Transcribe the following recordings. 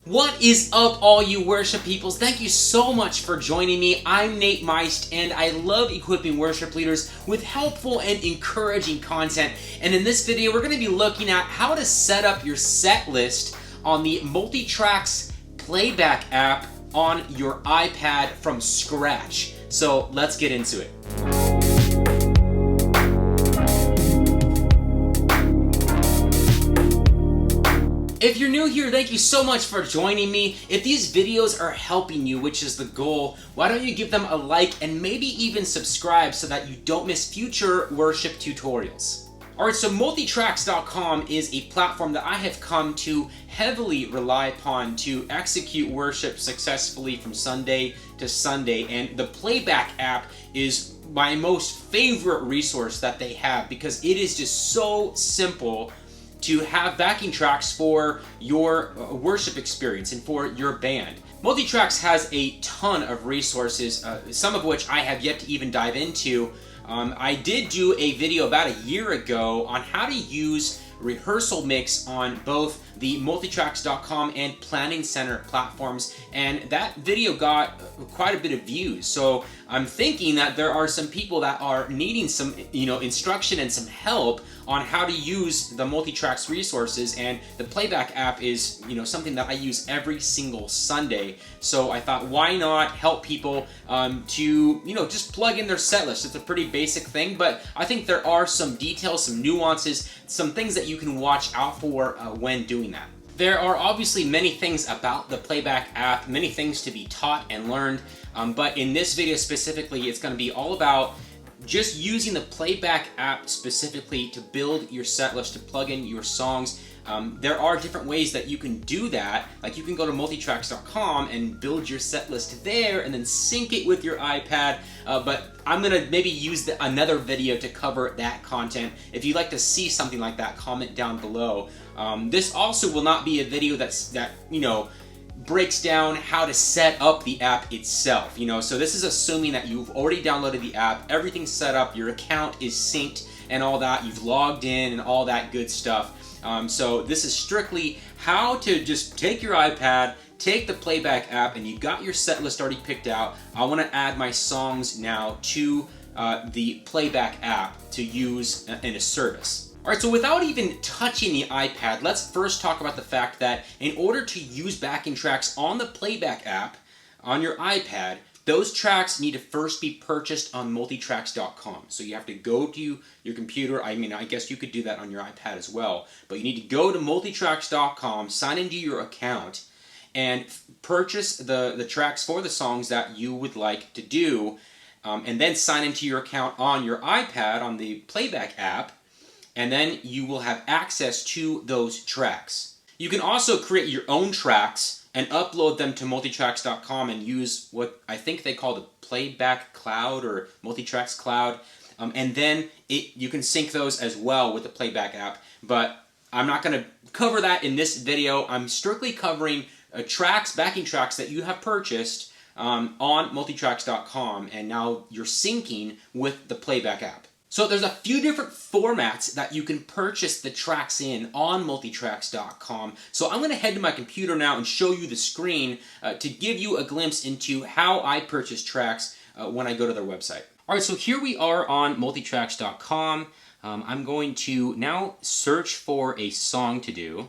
What is up, all you worship peoples? Thank you so much for joining me. I'm MydNyte, and I love equipping worship leaders with helpful and encouraging content. And in this video, we're going to be looking at how to set up your set list on the Multitracks Playback app on your iPad from scratch. So let's get into it. If you're new here, thank you so much for joining me. If these videos are helping you, which is the goal, why don't you give them a like and maybe even subscribe so that you don't miss future worship tutorials. Alright, so Multitracks.com is a platform that I have come to heavily rely upon to execute worship successfully from Sunday to Sunday, and the Playback app is my most favorite resource that they have because it is just so simple to have backing tracks for your worship experience and for your band. Multitracks has a ton of resources, some of which I have yet to even dive into. I did do a video about a year ago on how to use rehearsal mix on both the Multitracks.com and Planning Center platforms, and that video got quite a bit of views. So I'm thinking that there are some people that are needing some instruction and some help on how to use the Multitracks resources, and the Playback app is something that I use every single Sunday. So I thought, why not help people to just plug in their set list. It's a pretty basic thing, but I think there are some details, some nuances, some things that you can watch out for when doing that. There are obviously many things about the Playback app, many things to be taught and learned, but in this video specifically, it's going to be all about just using the Playback app specifically to build your set list, to plug in your songs. There are different ways that you can do that. Like, you can go to multitracks.com and build your set list there and then sync it with your iPad, but I'm gonna maybe use another video to cover that content. If you'd like to see something like that, comment down below. This also will not be a video that breaks down how to set up the app itself. So this is assuming that you've already downloaded the app, everything's set up, your account is synced and all that, you've logged in and all that good stuff. So this is strictly how to just take your iPad, take the Playback app, and you got your set list already picked out. I want to add my songs now to the Playback app to use in a service. Alright, so without even touching the iPad, let's first talk about the fact that in order to use backing tracks on the Playback app on your iPad, those tracks need to first be purchased on multitracks.com. So you have to go to your computer. I guess you could do that on your iPad as well. But you need to go to multitracks.com, sign into your account, and purchase the tracks for the songs that you would like to do, and then sign into your account on your iPad on the Playback app, and then you will have access to those tracks. You can also create your own tracks and upload them to multitracks.com and use what I think they call the Playback Cloud or Multitracks Cloud, and then you can sync those as well with the Playback app. But I'm not going to cover that in this video. I'm strictly covering backing tracks that you have purchased on multitracks.com, and now you're syncing with the Playback app. So there's a few different formats that you can purchase the tracks in on multitracks.com. So I'm going to head to my computer now and show you the screen to give you a glimpse into how I purchase tracks when I go to their website. Alright, so here we are on multitracks.com. I'm going to now search for a song to do.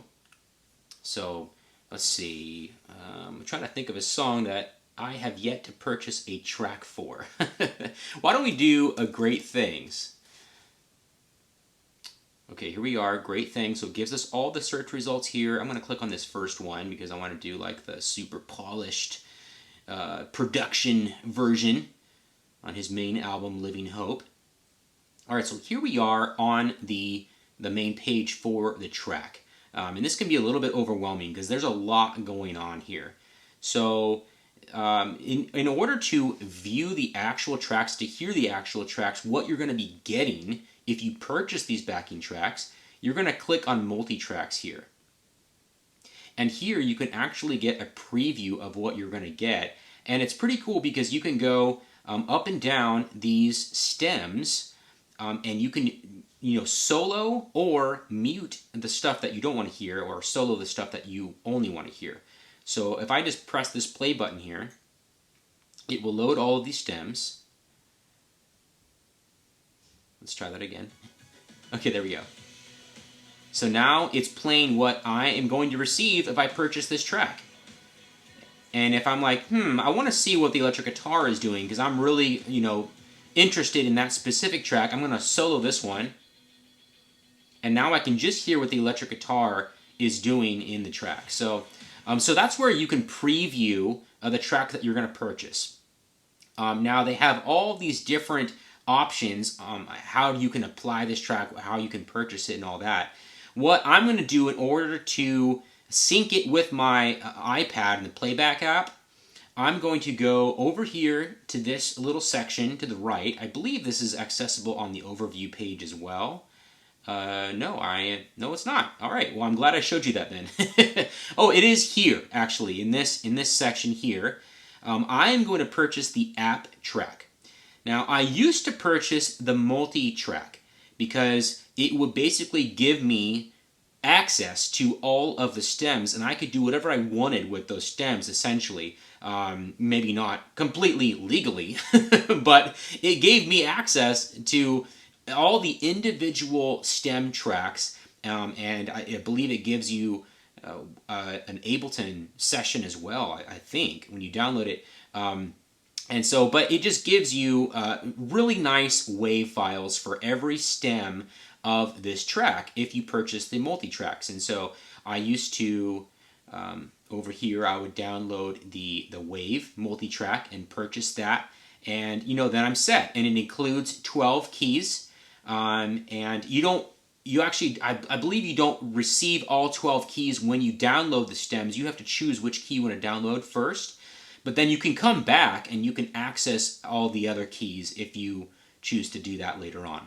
So let's see. I'm trying to think of a song that I have yet to purchase a track for. Why don't we do a Great Things? Okay, here we are, Great Things. So it gives us all the search results here. I'm going to click on this first one because I want to do like the super polished production version on his main album, Living Hope. Alright, so here we are on the main page for the track. And this can be a little bit overwhelming because there's a lot going on here. So in order to view the actual tracks, to hear the actual tracks, what you're going to be getting if you purchase these backing tracks, you're going to click on Multitracks here. And here you can actually get a preview of what you're going to get. And it's pretty cool because you can go up and down these stems, and you can solo or mute the stuff that you don't want to hear, or solo the stuff that you only want to hear. So if I just press this play button here, it will load all of these stems. Let's try that again. Okay, there we go. So now it's playing what I am going to receive if I purchase this track. And if I'm like, I want to see what the electric guitar is doing because I'm really, interested in that specific track, I'm going to solo this one. And now I can just hear what the electric guitar is doing in the track. So that's where you can preview the track that you're going to purchase. Now they have all these different options, how you can apply this track, how you can purchase it and all that. What I'm going to do in order to sync it with my iPad and the Playback app, I'm going to go over here to this little section to the right. I believe this is accessible on the overview page as well. No, it's not. All right, well, I'm glad I showed you that then. Oh, it is here, actually, in this section here. I'm going to purchase the app track. Now, I used to purchase the multi-track because it would basically give me access to all of the stems, and I could do whatever I wanted with those stems, essentially. Maybe not completely legally, but it gave me access to all the individual stem tracks, and I believe it gives you an Ableton session as well, I think, when you download it. But it just gives you really nice WAV files for every stem of this track if you purchase the multi-tracks. And so I used to, over here, I would download the WAV multi-track and purchase that. And, then I'm set. And it includes 12 keys. And I believe you don't receive all 12 keys when you download the stems. You have to choose which key you want to download first. But then you can come back and you can access all the other keys if you choose to do that later on.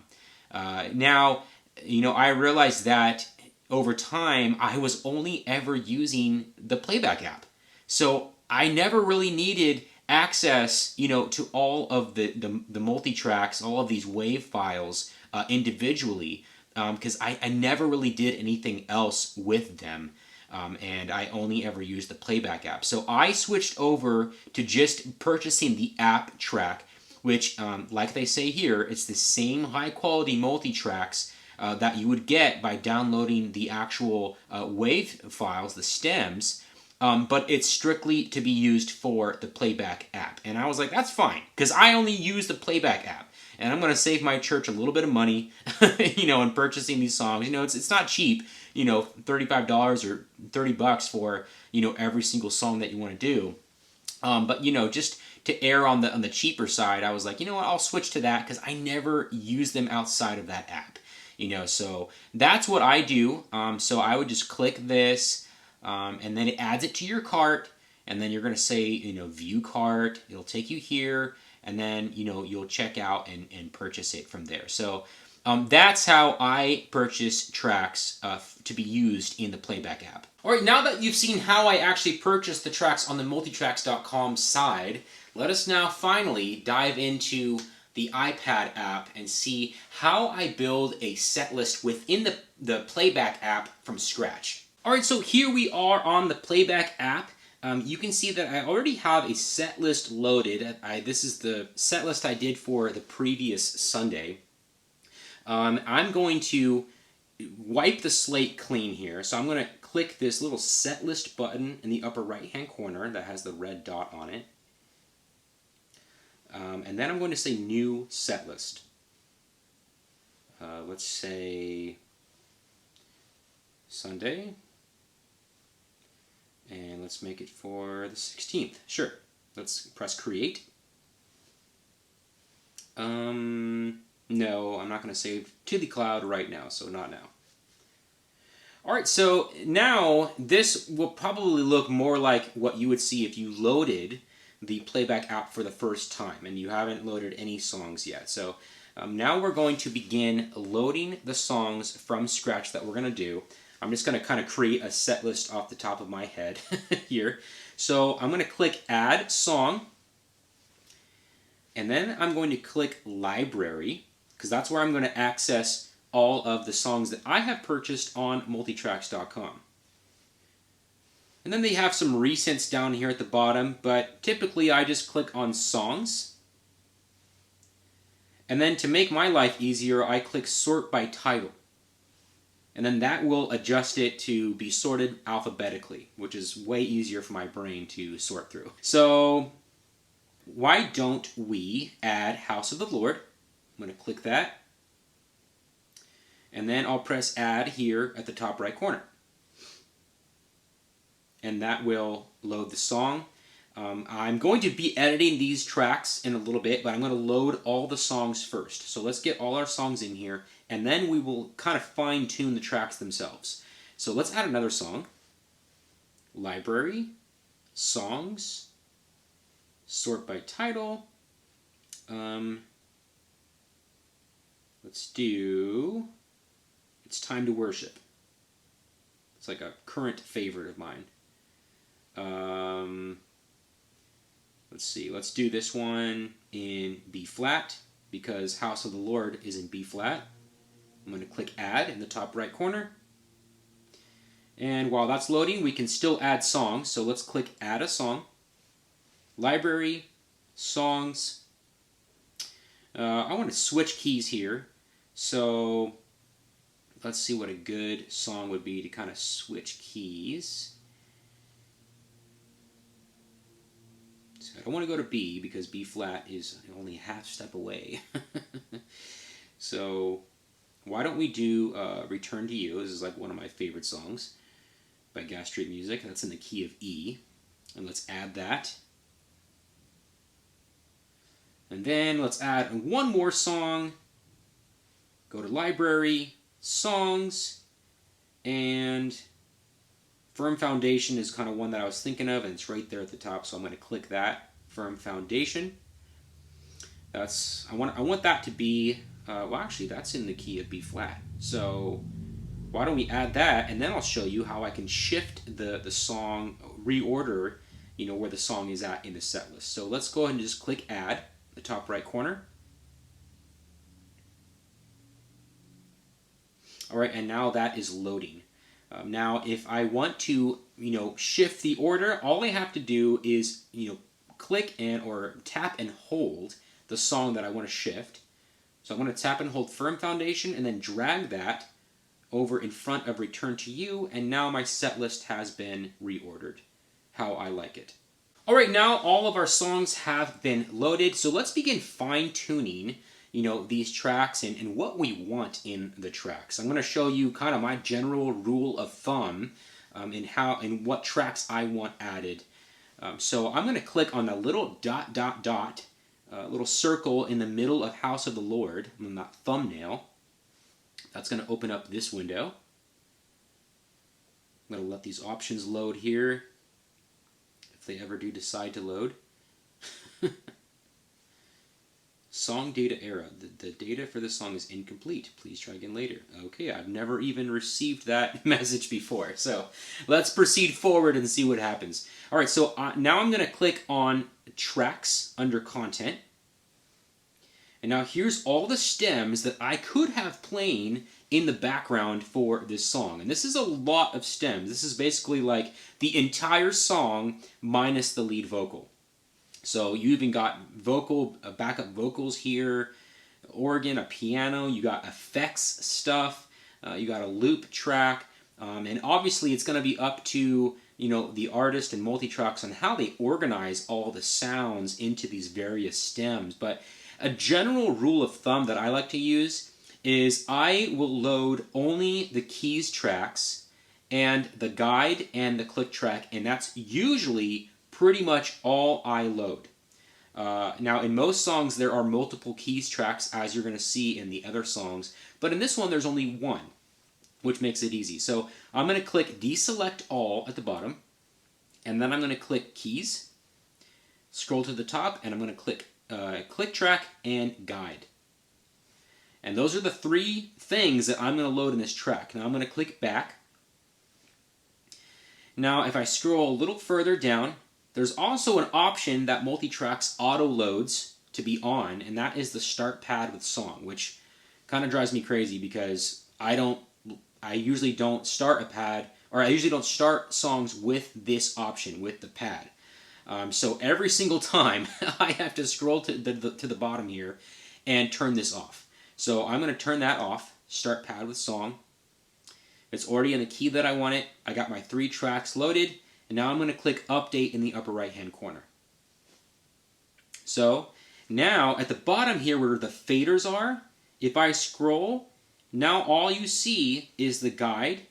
Now, I realized that over time I was only ever using the Playback app. So I never really needed access, to all of the multi-tracks, all of these WAV files individually, because I never really did anything else with them. And I only ever used the Playback app. So I switched over to just purchasing the app track, which, like they say here, it's the same high quality multi-tracks that you would get by downloading the actual WAV files, the stems, but it's strictly to be used for the Playback app. And I was like, that's fine, because I only use the Playback app. And I'm going to save my church a little bit of money, in purchasing these songs. It's not cheap, $35 or $30 for, every single song that you want to do. But, just to err on the cheaper side, I was like, what, I'll switch to that because I never use them outside of that app. So that's what I do. So I would just click this, and then it adds it to your cart. And then you're going to say, view cart. It'll take you here. And then, you'll check out and purchase it from there. So that's how I purchase tracks to be used in the Playback app. All right, now that you've seen how I actually purchase the tracks on the multitracks.com side, let us now finally dive into the iPad app and see how I build a set list within the Playback app from scratch. All right, so here we are on the Playback app. You can see that I already have a set list loaded. This is the set list I did for the previous Sunday. I'm going to wipe the slate clean here. So I'm going to click this little set list button in the upper right hand corner that has the red dot on it. And then I'm going to say new set list. Let's say Sunday. And let's make it for the 16th. Sure. Let's press create. No, I'm not going to save to the cloud right now, so not now. Alright, so now this will probably look more like what you would see if you loaded the Playback app for the first time and you haven't loaded any songs yet. So now we're going to begin loading the songs from scratch that we're going to do. I'm just going to kind of create a set list off the top of my head here. So I'm going to click Add Song, and then I'm going to click Library, because that's where I'm going to access all of the songs that I have purchased on Multitracks.com. And then they have some recents down here at the bottom, but typically I just click on Songs. And then to make my life easier, I click Sort by Title. And then that will adjust it to be sorted alphabetically, which is way easier for my brain to sort through. So why don't we add House of the Lord? I'm going to click that. And then I'll press Add here at the top right corner. And that will load the song. I'm going to be editing these tracks in a little bit, but I'm going to load all the songs first. So let's get all our songs in here, and then we will kind of fine-tune the tracks themselves. So let's add another song. Library, Songs, Sort by Title. Let's do It's Time to Worship. It's like a current favorite of mine. Let's see, let's do this one in B flat because House of the Lord is in B flat. I'm going to click Add in the top right corner. And while that's loading, we can still add songs. So let's click Add a Song. Library, Songs. I want to switch keys here. So let's see what a good song would be to kind of switch keys. I don't want to go to B because B flat is only a half step away. So why don't we do Return to You? This is like one of my favorite songs by Gas Street Music. That's in the key of E. And let's add that. And then let's add one more song. Go to Library, Songs, and Firm Foundation is kind of one that I was thinking of, and it's right there at the top, so I'm going to click that. Firm Foundation. I want that to be, well actually that's in the key of B flat. So why don't we add that, and then I'll show you how I can shift the song, reorder, where the song is at in the set list. So let's go ahead and just click Add, the top right corner. Alright, and now that is loading. Now if I want to, shift the order, all I have to do is, click or tap and hold the song that I want to shift. So I'm going to tap and hold Firm Foundation and then drag that over in front of Return to You, and now my set list has been reordered how I like it. Alright, now all of our songs have been loaded, so let's begin fine-tuning these tracks and what we want in the tracks. I'm going to show you kind of my general rule of thumb in what tracks I want added. So I'm going to click on the little little circle in the middle of House of the Lord, on that thumbnail. That's going to open up this window. I'm going to let these options load here, if they ever do decide to load. Song data error. The data for this song is incomplete. Please try again later. Okay, I've never even received that message before. So let's proceed forward and see what happens. Alright, so now I'm going to click on Tracks under Content. And now here's all the stems that I could have playing in the background for this song. And this is a lot of stems. This is basically like the entire song minus the lead vocal. So you even got backup vocals here, organ, a piano, you got effects stuff, you got a loop track, and obviously it's going to be up to the artist and Multitracks on how they organize all the sounds into these various stems. But a general rule of thumb that I like to use is I will load only the keys tracks and the guide and the click track, and that's usually pretty much all I load. Now in most songs there are multiple keys tracks, as you're going to see in the other songs, but in this one there's only one, which makes it easy. So I'm going to click Deselect All at the bottom, and then I'm going to click Keys, scroll to the top, and I'm going to click Click Track and Guide. And those are the three things that I'm going to load in this track. Now I'm going to click Back. Now if I scroll a little further down, there's also an option that Multitracks auto loads to be on, and that is the Start Pad with Song, which kind of drives me crazy because I usually don't start a pad or I usually don't start songs with this option, with the pad. So every single time I have to scroll to the bottom here and turn this off. So I'm going to turn that off, start pad with song. It's already in the key that I want it. I got my 3 tracks loaded, and now I'm going to click update in the upper right hand corner. So now at the bottom here where the faders are, if I scroll, now all you see is the guide.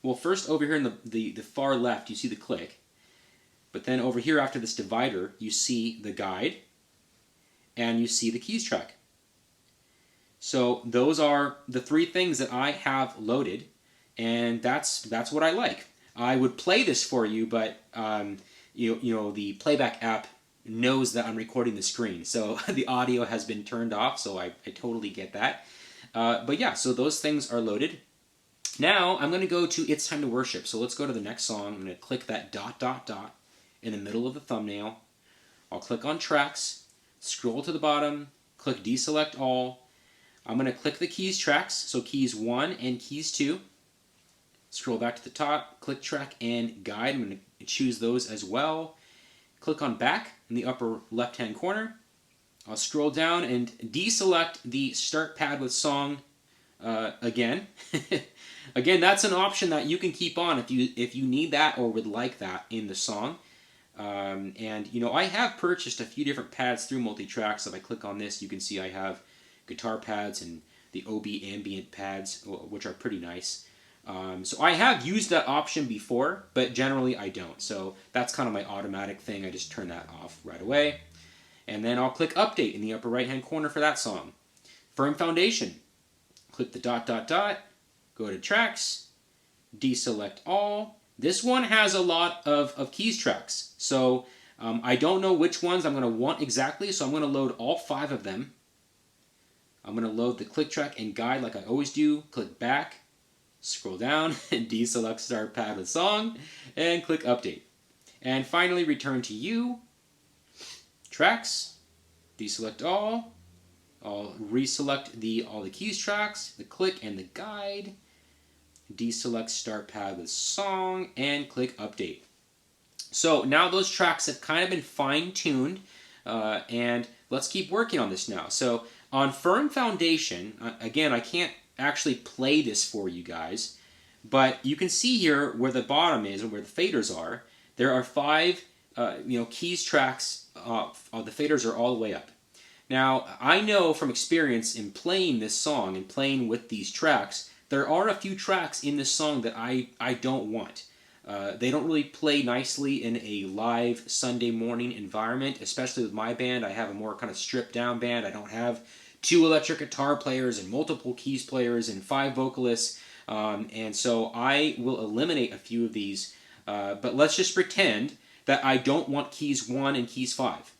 Well, first over here in the far left you see the click, but then over here after this divider you see the guide and you see the keys track. So those are the 3 things that I have loaded, and that's what I like. I would play this for you, but you know the playback app knows that I'm recording the screen, so the audio has been turned off, so I totally get that. But yeah, so those things are loaded. Now I'm going to go to It's Time to Worship. So let's go to the next song. I'm going to click that ... in the middle of the thumbnail. I'll click on Tracks, scroll to the bottom, click Deselect All. I'm going to click the keys tracks, so keys 1 and keys 2. Scroll back to the top, click Track and Guide. I'm going to choose those as well. Click on Back in the upper left-hand corner. I'll scroll down and deselect the Start Pad with Song again. Again, that's an option that you can keep on if you need that or would like that in the song. And you know, I have purchased a few different pads through Multitracks. If I click on this, you can see I have guitar pads and the OB ambient pads, which are pretty nice. So I have used that option before, but generally I don't. So that's kind of my automatic thing. I just turn that off right away. And then I'll click Update in the upper right-hand corner for that song. Firm Foundation. Click the ... Go to Tracks, Deselect All. This one has a lot of keys tracks. So I don't know which ones I'm going to want exactly, so I'm going to load all 5 of them. I'm going to load the click track and guide like I always do. Click Back, scroll down, and deselect Start Pad with Song, and click Update. And finally return to You, Tracks, Deselect All. I'll reselect all the keys tracks, the click and the guide, deselect Start Pad with Song, and click Update. So now those tracks have kind of been fine-tuned, and let's keep working on this now. So on Firm Foundation, again, I can't actually play this for you guys, but you can see here where the bottom is and where the faders are. There are 5 keys tracks. The faders are all the way up. Now, I know from experience in playing this song and playing with these tracks, there are a few tracks in this song that I don't want. They don't really play nicely in a live Sunday morning environment, especially with my band. I have a more kind of stripped down band. I don't have 2 electric guitar players and multiple keys players and 5 vocalists. And so I will eliminate a few of these. But let's just pretend that I don't want keys 1 and keys 5.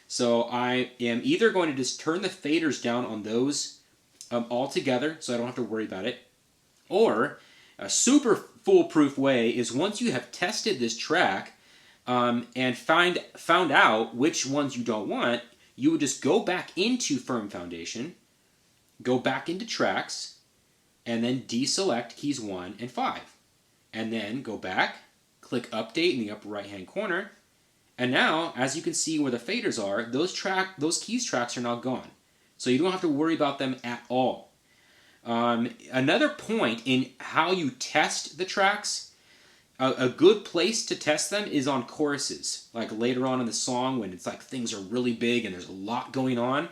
So I am either going to just turn the faders down on those altogether so I don't have to worry about it. Or a super foolproof way is once you have tested this track and found out which ones you don't want, you would just go back into Firm Foundation, go back into Tracks, and then deselect keys 1 and 5. And then go back, click Update in the upper right-hand corner, and now, as you can see where the faders are, those keys tracks are now gone. So you don't have to worry about them at all. Another point in how you test the tracks, a good place to test them is on choruses. Like later on in the song when it's like things are really big and there's a lot going on.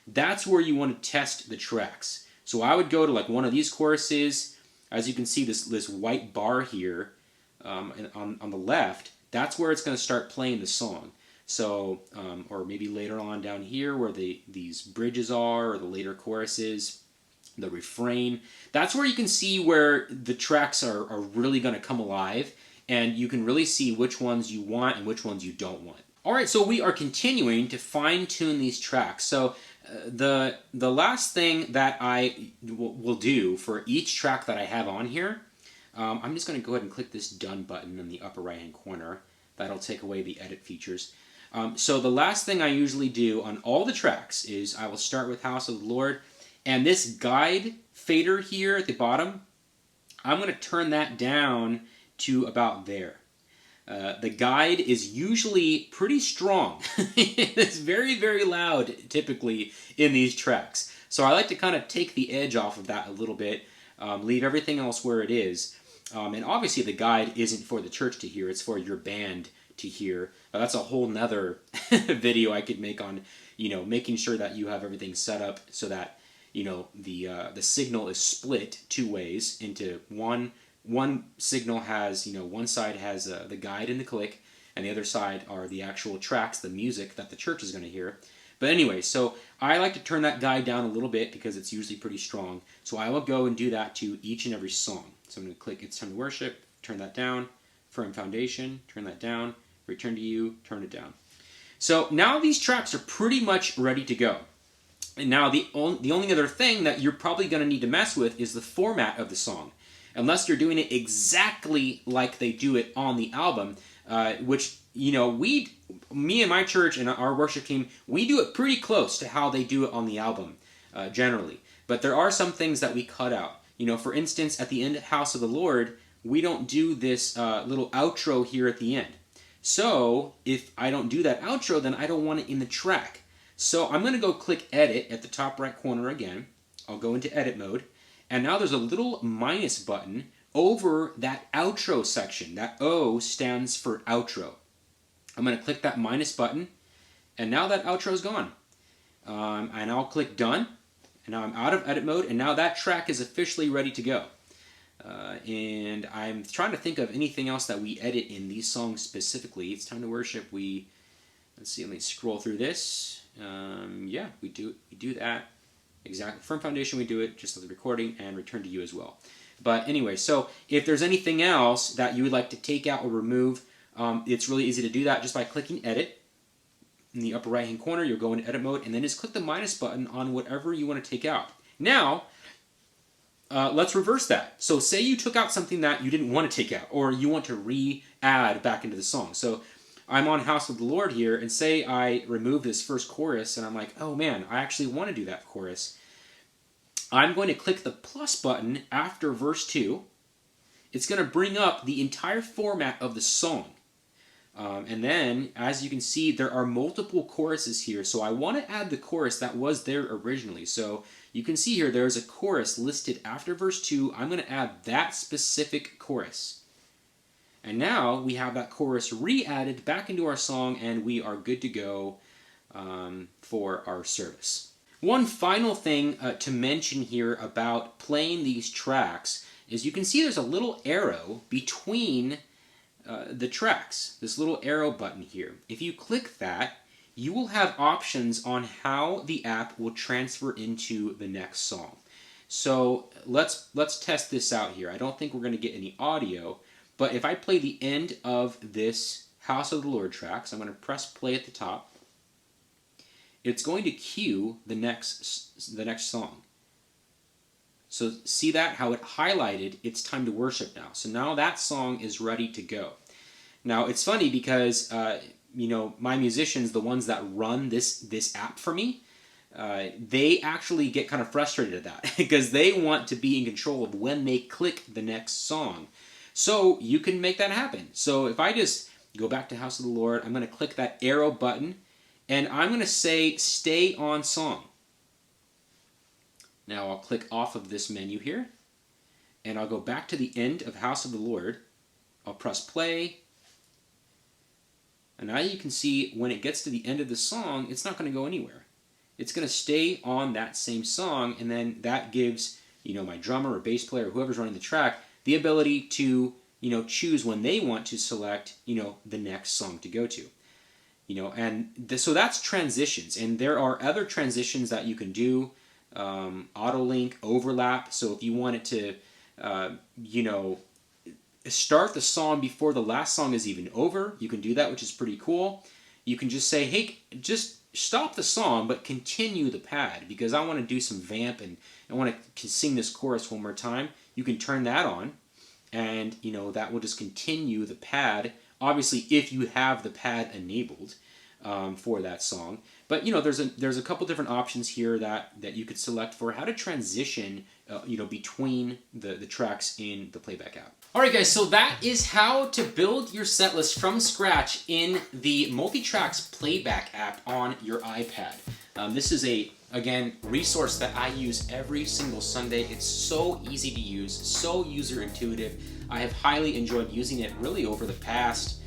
That's where you want to test the tracks. So I would go to like one of these choruses. As you can see, this white bar here on the left, that's where it's going to start playing the song. So, or maybe later on down here where these bridges are, or the later choruses, the refrain. That's where you can see where the tracks are really going to come alive, and you can really see which ones you want and which ones you don't want. Alright, so we are continuing to fine-tune these tracks. So the last thing that I will do for each track that I have on here, I'm just going to go ahead and click this Done button in the upper right-hand corner. That'll take away the edit features. So the last thing I usually do on all the tracks is I will start with House of the Lord, and this guide fader here at the bottom, I'm going to turn that down to about there. The guide is usually pretty strong. It's very, very loud, typically, in these tracks. So I like to kind of take the edge off of that a little bit, leave everything else where it is. And obviously the guide isn't for the church to hear, it's for your band to hear. That's a whole nother video I could make on, making sure that you have everything set up so that, the signal is split two ways into one signal has, one side has the guide and the click, and the other side are the actual tracks, the music that the church is going to hear. But anyway, so I like to turn that guide down a little bit because it's usually pretty strong. So I will go and do that to each and every song. So I'm going to click It's Time to Worship, turn that down, Firm Foundation, turn that down, Return to You, turn it down. So now these tracks are pretty much ready to go. And now the only other thing that you're probably going to need to mess with is the format of the song. Unless you're doing it exactly like they do it on the album, which, me and my church and our worship team, we do it pretty close to how they do it on the album, generally. But there are some things that we cut out. For instance, at the end of House of the Lord, we don't do this little outro here at the end. So, if I don't do that outro, then I don't want it in the track. So I'm going to go click Edit at the top right corner again. I'll go into Edit mode. And now there's a little minus button over that outro section. That O stands for outro. I'm going to click that minus button, and now that outro is gone. And I'll click Done, and now I'm out of edit mode, and now that track is officially ready to go. And I'm trying to think of anything else that we edit in these songs specifically. It's Time to Worship. Let's see, let me scroll through this. Yeah, we do that. Exactly. Firm Foundation, we do it just like the recording, and Return to You as well. But anyway, so if there's anything else that you would like to take out or remove, it's really easy to do that just by clicking Edit. In the upper right hand corner, you'll go into Edit mode, and then just click the minus button on whatever you want to take out. Now, let's reverse that. So say you took out something that you didn't want to take out, or you want to re-add back into the song. So I'm on House of the Lord here, and say I remove this first chorus, and I'm like, oh man, I actually want to do that chorus. I'm going to click the plus button after verse 2. It's going to bring up the entire format of the song. And then, as you can see, there are multiple choruses here, so I want to add the chorus that was there originally. So you can see here, there's a chorus listed after verse 2. I'm going to add that specific chorus. And now we have that chorus re-added back into our song, and we are good to go for our service. One final thing to mention here about playing these tracks is you can see there's a little arrow between the tracks, this little arrow button here. If you click that, you will have options on how the app will transfer into the next song. So let's test this out here. I don't think we're going to get any audio, but if I play the end of this House of the Lord track, so I'm going to press play at the top, it's going to cue the next song. So see that? How it highlighted, It's Time to Worship now. So now that song is ready to go. Now it's funny because, my musicians, the ones that run this app for me, they actually get kind of frustrated at that because they want to be in control of when they click the next song. So you can make that happen. So if I just go back to House of the Lord, I'm going to click that arrow button, and I'm going to say Stay on Song. Now I'll click off of this menu here, and I'll go back to the end of House of the Lord. I'll press play, and now you can see when it gets to the end of the song, it's not going to go anywhere. It's going to stay on that same song, and then that gives my drummer or bass player or whoever's running the track the ability to choose when they want to select the next song to go to. So that's transitions, and there are other transitions that you can do. Auto link, overlap. So if you wanted to, start the song before the last song is even over, you can do that, which is pretty cool. You can just say, hey, just stop the song, but continue the pad because I want to do some vamp and I want to sing this chorus one more time. You can turn that on, and that will just continue the pad. Obviously, if you have the pad enabled for that song. But there's a couple different options here that you could select for how to transition between the tracks in the playback app. Alright guys, so that is how to build your set list from scratch in the Multitracks Playback app on your iPad. This is again, resource that I use every single Sunday. It's so easy to use, so user intuitive. I have highly enjoyed using it really over the past,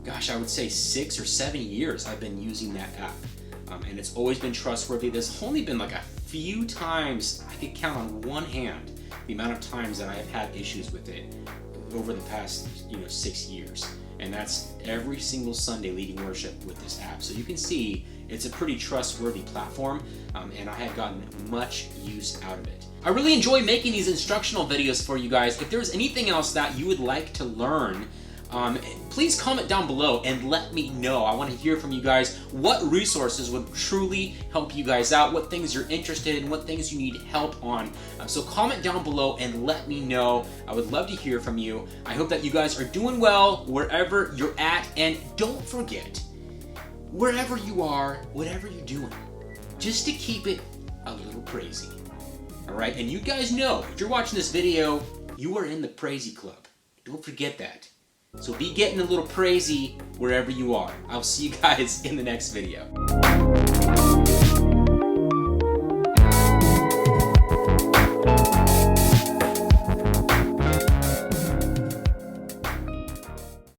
gosh, I would say 6 or 7 years I've been using that app. And it's always been trustworthy. There's only been like a few times, I could count on one hand the amount of times that I have had issues with it over the past 6 years. And that's every single Sunday leading worship with this app. So you can see it's a pretty trustworthy platform, and I have gotten much use out of it. I really enjoy making these instructional videos for you guys. If there's anything else that you would like to learn, please comment down below and let me know. I want to hear from you guys what resources would truly help you guys out, what things you're interested in, what things you need help on. So comment down below and let me know. I would love to hear from you. I hope that you guys are doing well wherever you're at, and don't forget, wherever you are, whatever you're doing, just to keep it a little crazy. Alright, and you guys know, if you're watching this video, you are in the Praisy Club. Don't forget that. So be getting a little crazy wherever you are. I'll see you guys in the next video.